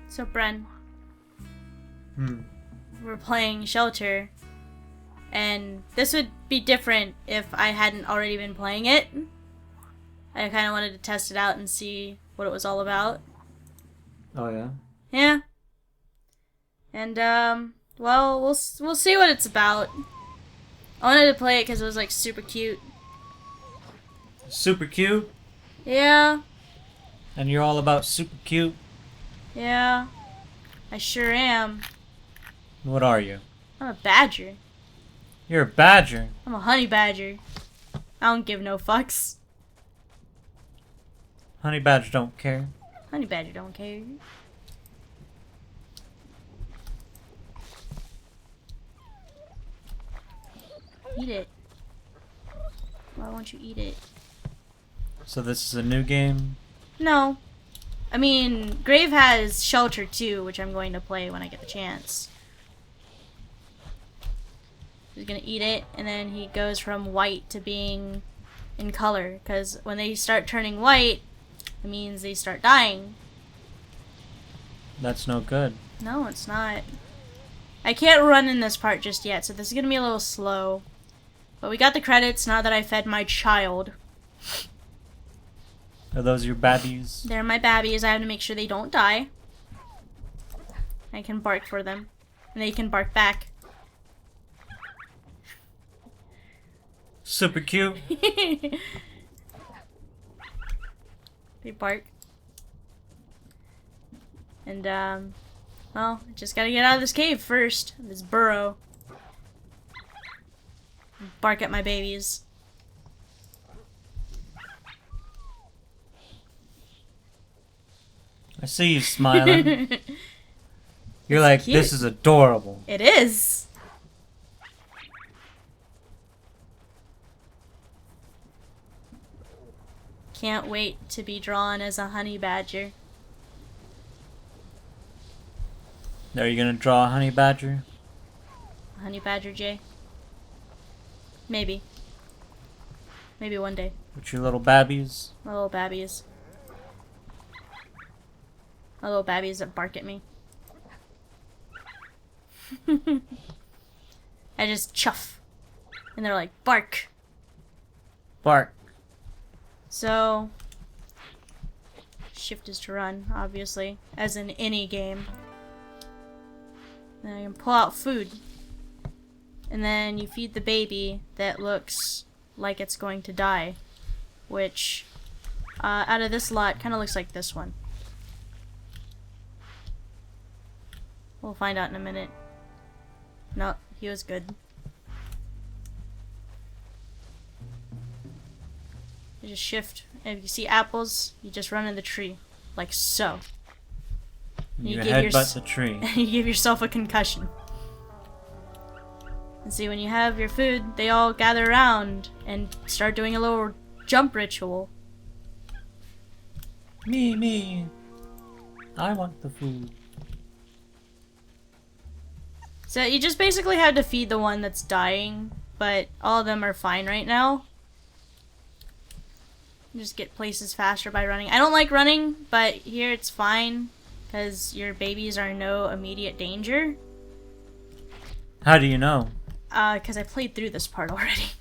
So, Brenn, Hmm. we're playing Shelter, and this would be different if I hadn't already been playing it. I kind of wanted to test it out and see what it was all about. Oh yeah. Yeah. And, well, we'll see what it's about. I wanted to play it because it was, like, super cute. Super cute. Yeah. And you're all about super cute. Yeah. I sure am. What are you? I'm a badger. You're a badger. I'm a honey badger. I don't give no fucks. Honey badger don't care. Honey badger don't care. Eat it. Why won't you eat it? So this is a new game? No. I mean, Grave has Shelter 2, which I'm going to play when I get the chance. He's gonna eat it, and then he goes from white to being in color. Because when they start turning white, it means they start dying. That's no good. No, it's not. I can't run in this part just yet, so this is gonna be a little slow. But we got the credits now that I fed my child. Are those your babbies? They're my babbies. I have to make sure they don't die. I can bark for them. And they can bark back. Super cute. They bark. And, well, just gotta get out of this cave first. This burrow. Bark at my babies. I see you smiling. You're like, cute. this is adorable. It is. Can't wait to be drawn as a honey badger. Are you gonna draw a honey badger? Honey badger Jay. Maybe. Maybe one day. With your little babbies? My little babbies. My little babbies that bark at me. I just chuff. And they're like, bark. Bark. So, shift is to run, obviously, as in any game. Then I can pull out food. And then you feed the baby that looks like it's going to die. Which, out of this lot, kind of looks like this one. We'll find out in a minute. No, he was good. You just shift. If you see apples, you just run in the tree. Like so. You give headbutt the tree. You give yourself a concussion. And see, when you have your food, they all gather around and start doing a little jump ritual. Me. I want the food. So you just basically have to feed the one that's dying, but all of them are fine right now. You just get places faster by running. I don't like running, but here it's fine, because your babies are in no immediate danger. How do you know? Because I played through this part already.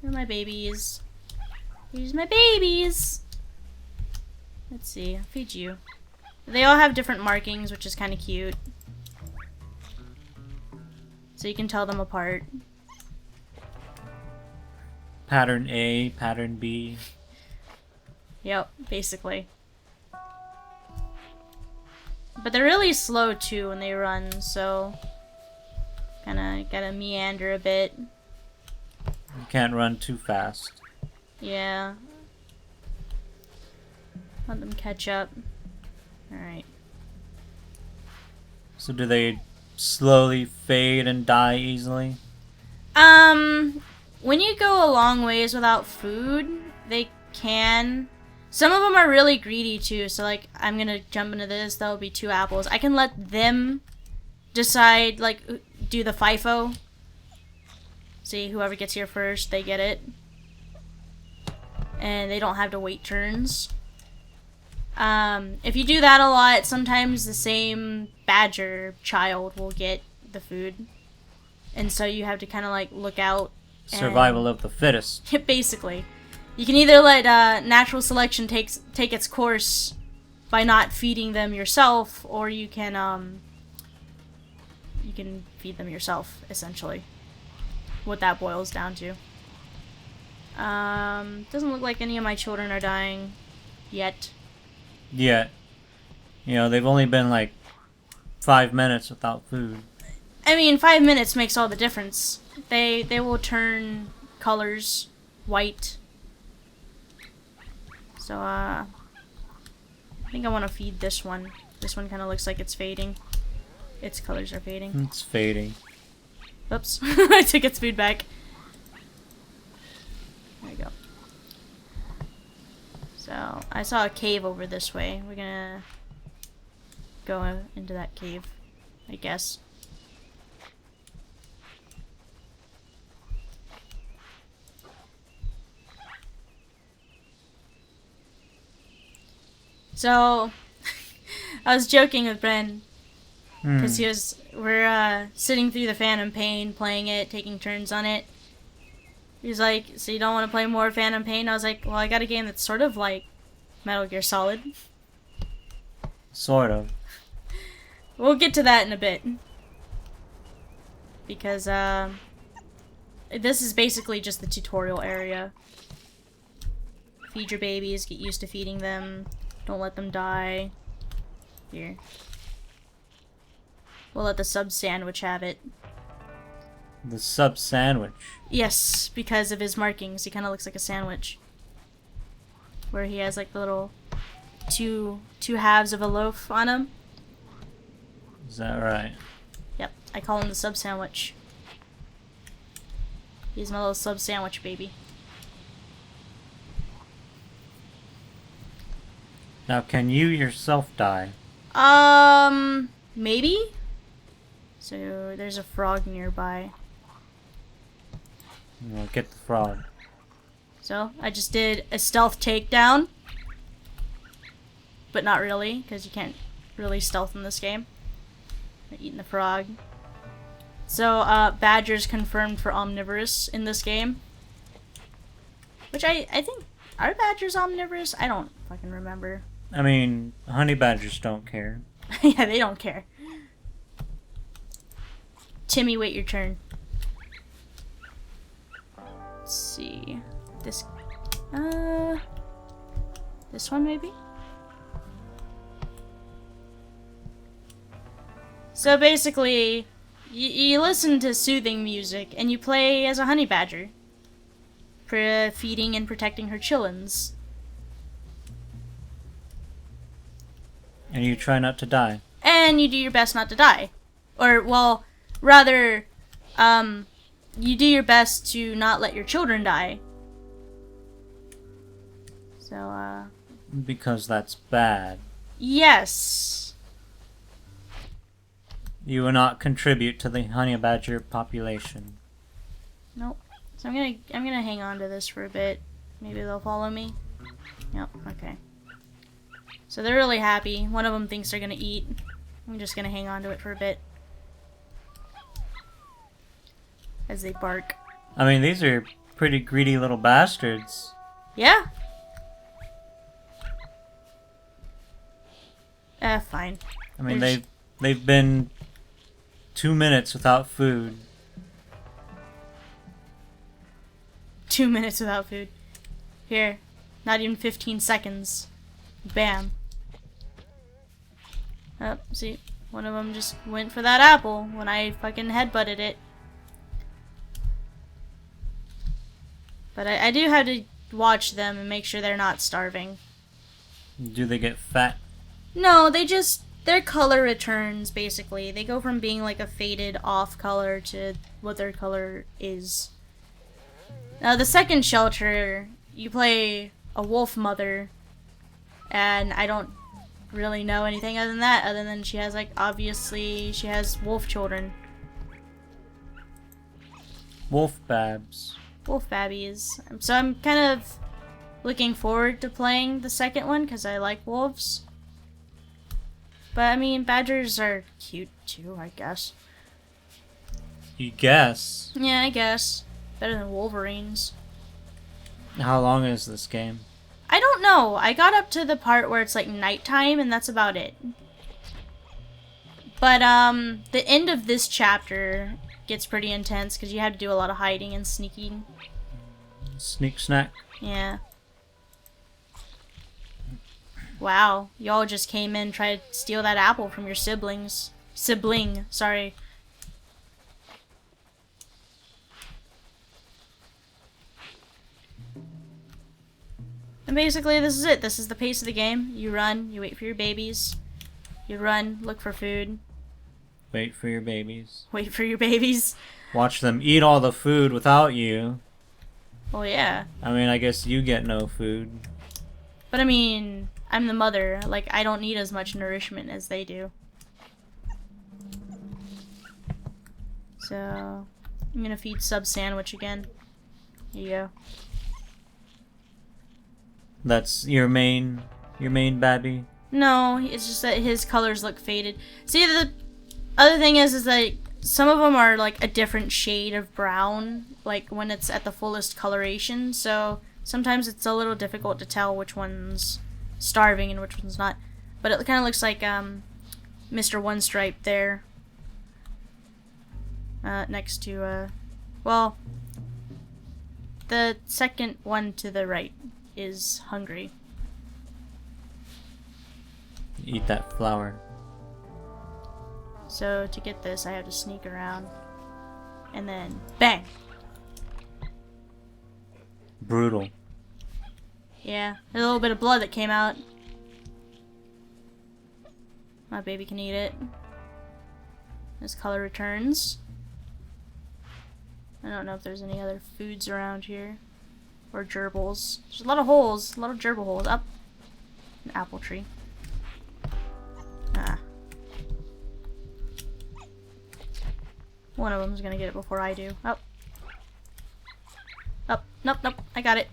Here are my babies. Here's my babies. Let's see, I'll feed you. They all have different markings, which is kind of cute. So you can tell them apart. Pattern A, pattern B. Yep, basically. But they're really slow too when they run, so kinda gotta meander a bit. You can't run too fast. Yeah. Let them catch up. Alright. So do they slowly fade and die easily? When you go a long ways without food, they can. Some of them are really greedy too, so like, I'm gonna jump into this, that'll be 2 apples. I can let them decide, like, do the FIFO. See, whoever gets here first, they get it. And they don't have to wait turns. If you do that a lot, sometimes the same badger child will get the food. And so you have to kind of like look out. Survival of the fittest. Basically. You can either let natural selection take its course by not feeding them yourself, or you can feed them yourself, essentially. What that boils down to. Doesn't look like any of my children are dying yet. Yet. You know, they've only been like 5 minutes without food. I mean, 5 minutes makes all the difference. They will turn colors white. So, I think I want to feed this one. This one kind of looks like it's fading. Its colors are fading. It's fading. Oops. I took its food back. There we go. So, I saw a cave over this way. We're gonna go into that cave, I guess. So, I was joking with Brenn, because we're sitting through the Phantom Pain, playing it, taking turns on it. He's like, so you don't want to play more Phantom Pain? I was like, well, I got a game that's sort of like Metal Gear Solid. Sort of. We'll get to that in a bit. Because, this is basically just the tutorial area. Feed your babies, get used to feeding them. Don't let them die. Here. We'll let the sub sandwich have it. The sub sandwich. Yes, because of his markings. He kind of looks like a sandwich. Where he has like the little two halves of a loaf on him. Is that right? Yep, I call him the sub sandwich. He's my little sub sandwich baby. Now, can you yourself die? Maybe? So, there's a frog nearby. Well, get the frog. So, I just did a stealth takedown. But not really, because you can't really stealth in this game. I'm eating the frog. So, badger's confirmed for omnivorous in this game. Which I think, are badgers omnivorous? I don't fucking remember. I mean, honey badgers don't care. Yeah, they don't care. Timmy, wait your turn. Let's see. This one maybe? So basically, you listen to soothing music and you play as a honey badger. Feeding and protecting her chillins. And you try not to die. And you do your best not to die. Or, well, rather, you do your best to not let your children die. So, Because that's bad. yes. You will not contribute to the honey badger population. Nope. So I'm gonna hang on to this for a bit. Maybe they'll follow me. Yep, okay. So they're really happy. One of them thinks they're gonna eat. I'm just gonna hang on to it for a bit. As they bark. I mean, these are pretty greedy little bastards. Yeah. Fine. I mean, There's- they've been 2 minutes without food. 2 minutes without food. Here. Not even 15 seconds. Bam. Oh, see? One of them just went for that apple when I fucking headbutted it. But I do have to watch them and make sure they're not starving. Do they get fat? No, their color returns, basically. They go from being like a faded off color to what their color is. Now, the second shelter, you play a wolf mother, and I don't really know anything other than that, other than she has, like, obviously, she has wolf children. Wolf babs. Wolf babbies. So I'm kind of looking forward to playing the second one because I like wolves. But I mean, badgers are cute too, I guess. You guess. Yeah, I guess. Better than wolverines. How long is this game? I don't know. I got up to the part where it's like nighttime and that's about it. But the end of this chapter gets pretty intense because you have to do a lot of hiding and sneaking. Sneak snack. Yeah. Wow, y'all just came in and tried to steal that apple from your siblings. Sibling, sorry. And basically this is it. This is the pace of the game. You run, you wait for your babies. You run, look for food. Wait for your babies. Wait for your babies. Watch them eat all the food without you. Well, yeah. I mean, I guess you get no food. But I mean, I'm the mother. Like, I don't need as much nourishment as they do. So, I'm gonna feed Sub Sandwich again. Here you go. That's your main babby? No, it's just that his colors look faded. See, the other thing is that some of them are like a different shade of brown, like when it's at the fullest coloration, so sometimes it's a little difficult to tell which one's starving and which one's not. But it kind of looks like Mr. One Stripe there. Next to, well, the second one to the right is hungry. Eat that flower. So to get this, I have to sneak around. And then, bang! Brutal. Yeah, there's a little bit of blood that came out. My baby can eat it. This color returns. I don't know if there's any other foods around here. Or gerbils. There's a lot of holes. A lot of gerbil holes. Up. An apple tree. Ah. One of them's gonna get it before I do. Up. Up. Nope, nope. I got it.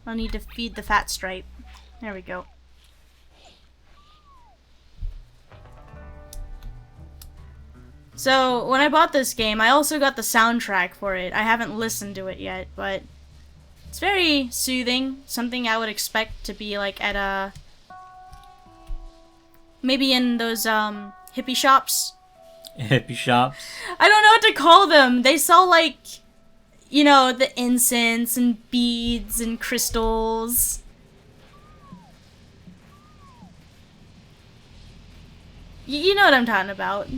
I'll need to feed the fat stripe. There we go. So, when I bought this game, I also got the soundtrack for it. I haven't listened to it yet, but it's very soothing. Something I would expect to be like at a... maybe in those hippie shops. Hippie shops? I don't know what to call them. They sell like, you know, the incense and beads and crystals. You know what I'm talking about.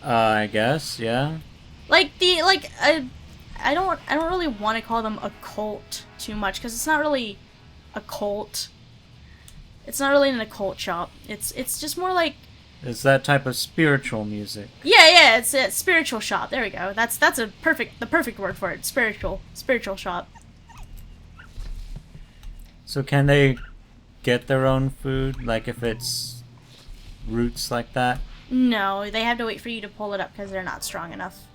I guess, yeah. Like I don't really want to call them a cult too much because it's not really a cult. It's not really an occult shop. It's just more like... It's that type of spiritual music. Yeah, it's a spiritual shop. There we go. That's the perfect word for it. Spiritual shop. So can they get their own food? Like if it's roots like that? No, they have to wait for you to pull it up because they're not strong enough.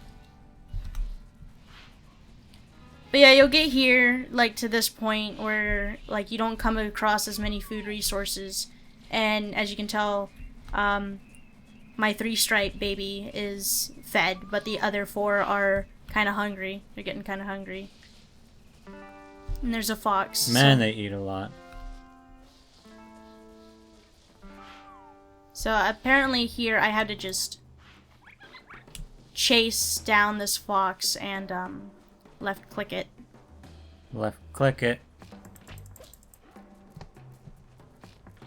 But yeah, you'll get here, like, to this point where, like, you don't come across as many food resources. And as you can tell, my 3-stripe baby is fed, but the other 4 are kind of hungry. They're getting kind of hungry. And there's a fox. Man, so they eat a lot. So apparently here I had to just chase down this fox and left click it. Left click it.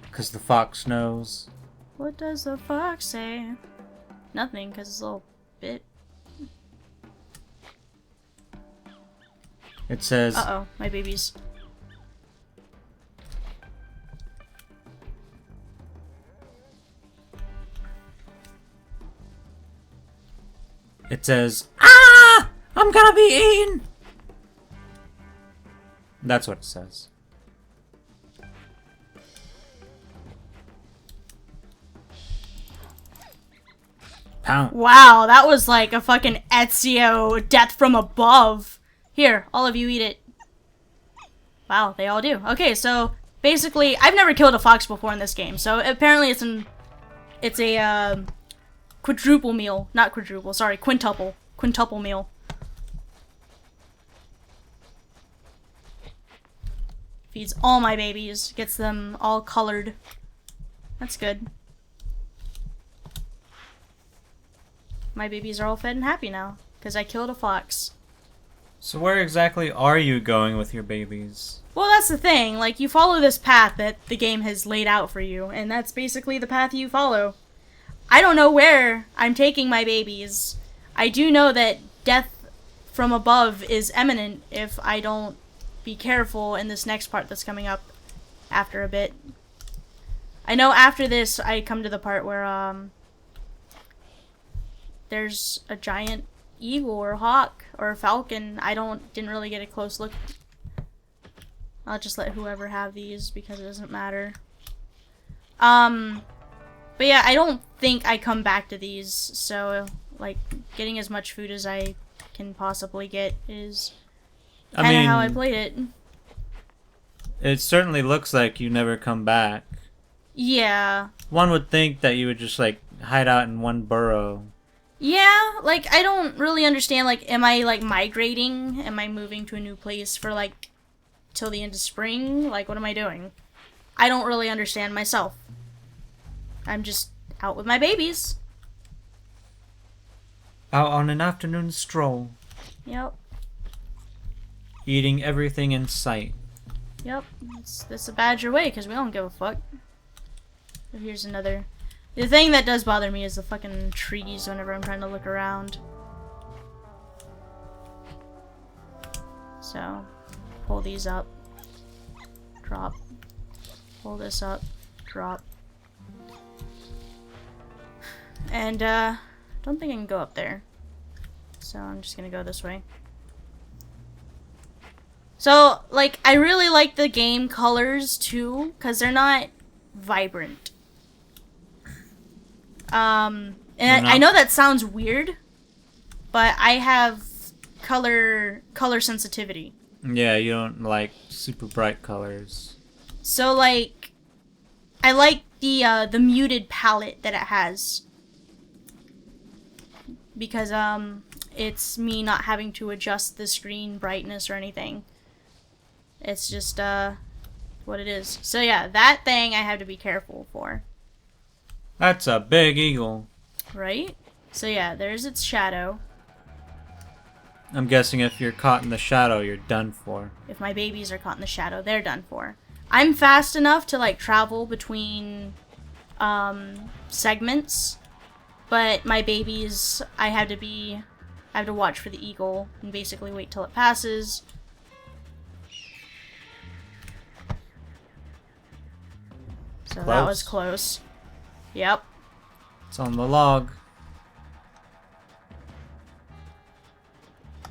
'Cause the fox knows. What does the fox say? Nothing, because it's a little bit. It says... Uh-oh, my babies. It says, "Ah! I'm gonna be eaten!" That's what it says. Pound. Wow, that was like a fucking Ezio death from above. Here, all of you eat it. Wow, they all do. Okay, so basically, I've never killed a fox before in this game, so apparently it's a quadruple meal. Not quadruple, sorry, quintuple. Quintuple meal. Feeds all my babies, gets them all colored. That's good. My babies are all fed and happy now, because I killed a fox. So where exactly are you going with your babies? Well, that's the thing. Like, you follow this path that the game has laid out for you, and that's basically the path you follow. I don't know where I'm taking my babies. I do know that death from above is imminent if I don't be careful in this next part that's coming up after a bit. I know after this I come to the part where there's a giant eagle or hawk or falcon. I didn't really get a close look. I'll just let whoever have these because it doesn't matter. But yeah, I don't think I come back to these, so like getting as much food as I can possibly get is kind of how I played it. It certainly looks like you never come back. Yeah. One would think that you would just like hide out in one burrow. Yeah, like I don't really understand, like am I like migrating? Am I moving to a new place for like till the end of spring? Like what am I doing? I don't really understand myself. I'm just out with my babies. Out on an afternoon stroll. Yep. Eating everything in sight. Yep. That's a badger way because we don't give a fuck. But here's another. The thing that does bother me is the fucking trees whenever I'm trying to look around. So, pull these up. Drop. Pull this up. Drop. And, don't think I can go up there. So I'm just gonna go this way. So, like, I really like the game colors, too, because they're not vibrant. And I know that sounds weird, but I have color sensitivity. Yeah, you don't like super bright colors. So, like, I like the muted palette that it has. Because, it's me not having to adjust the screen brightness or anything. It's just, what it is. So yeah, that thing I have to be careful for. That's a big eagle. Right? So yeah, there's its shadow. I'm guessing if you're caught in the shadow, you're done for. If my babies are caught in the shadow, they're done for. I'm fast enough to, like, travel between, segments. But my babies, I have to watch for the eagle and basically wait till it passes. So Close. that was close. Yep. It's on the log.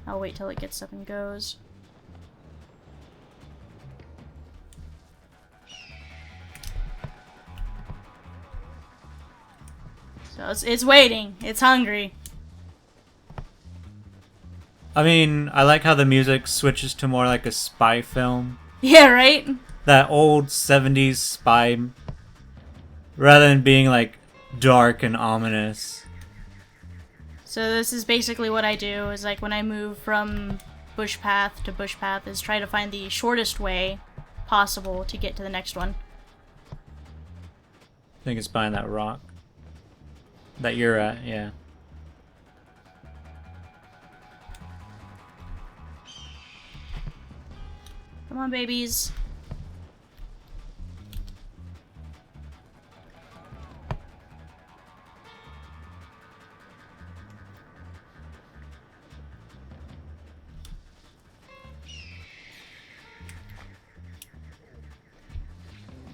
I'll wait till it gets up and goes. So it's waiting. It's hungry. I mean, I like how the music switches to more like a spy film. Yeah, right? That old 70s spy, rather than being like dark and ominous. So this is basically what I do, is like when I move from bush path to bush path is try to find the shortest way possible to get to the next one. I think it's behind that rock. That you're at, yeah. Come on, babies.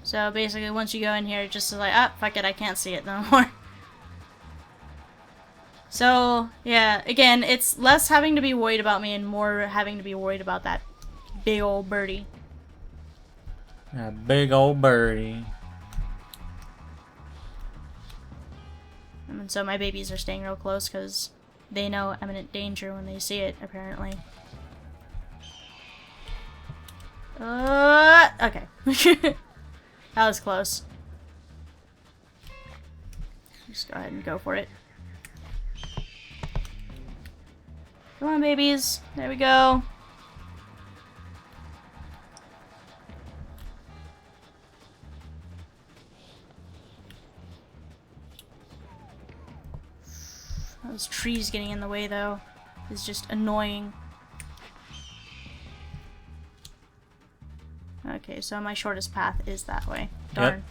So basically, once you go in here, it's just like, ah, fuck it, I can't see it no more. So, yeah, again, it's less having to be worried about me and more having to be worried about that big old birdie. A big old birdie. And so my babies are staying real close because they know imminent danger when they see it, apparently. Okay. That was close. Just go ahead and go for it. Come on, babies. There we go. Those trees getting in the way, though, is just annoying. Okay, so my shortest path is that way. Darn. Yep.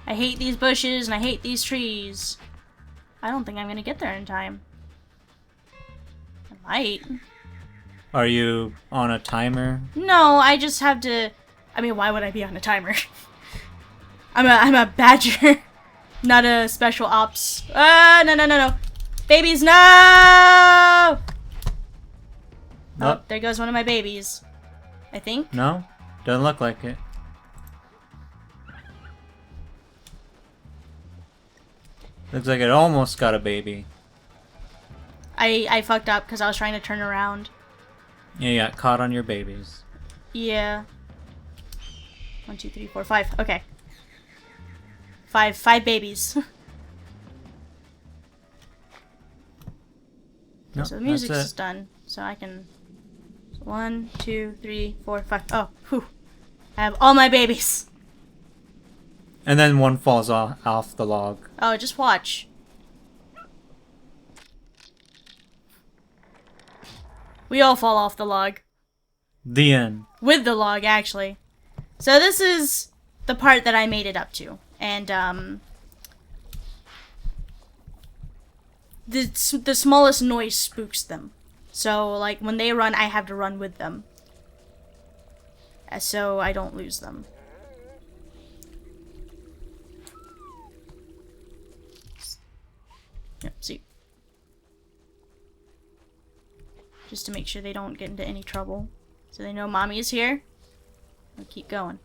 I hate these bushes and I hate these trees. I don't think I'm gonna get there in time. I might. Are you on a timer? No, I just have to. I mean, why would I be on a timer? I'm a badger, not a special ops. No. Babies, no! Nope. Oh, there goes one of my babies. I think. No? Doesn't look like it. Looks like it almost got a baby. I fucked up because I was trying to turn around. Yeah, you got caught on your babies. Yeah. 1, 2, 3, 4, 5. Okay. Five babies. Nope, So the music's that's it. just done. So I can. 1, 2, 3, 4, 5. Oh, whew. I have all my babies. And then one falls off the log. Oh, just watch. We all fall off the log. The end. With the log, actually. So this is the part that I made it up to. And, the smallest noise spooks them. So, like, when they run, I have to run with them. So I don't lose them. Yep, see. Just to make sure they don't get into any trouble. So they know mommy is here. We'll keep going.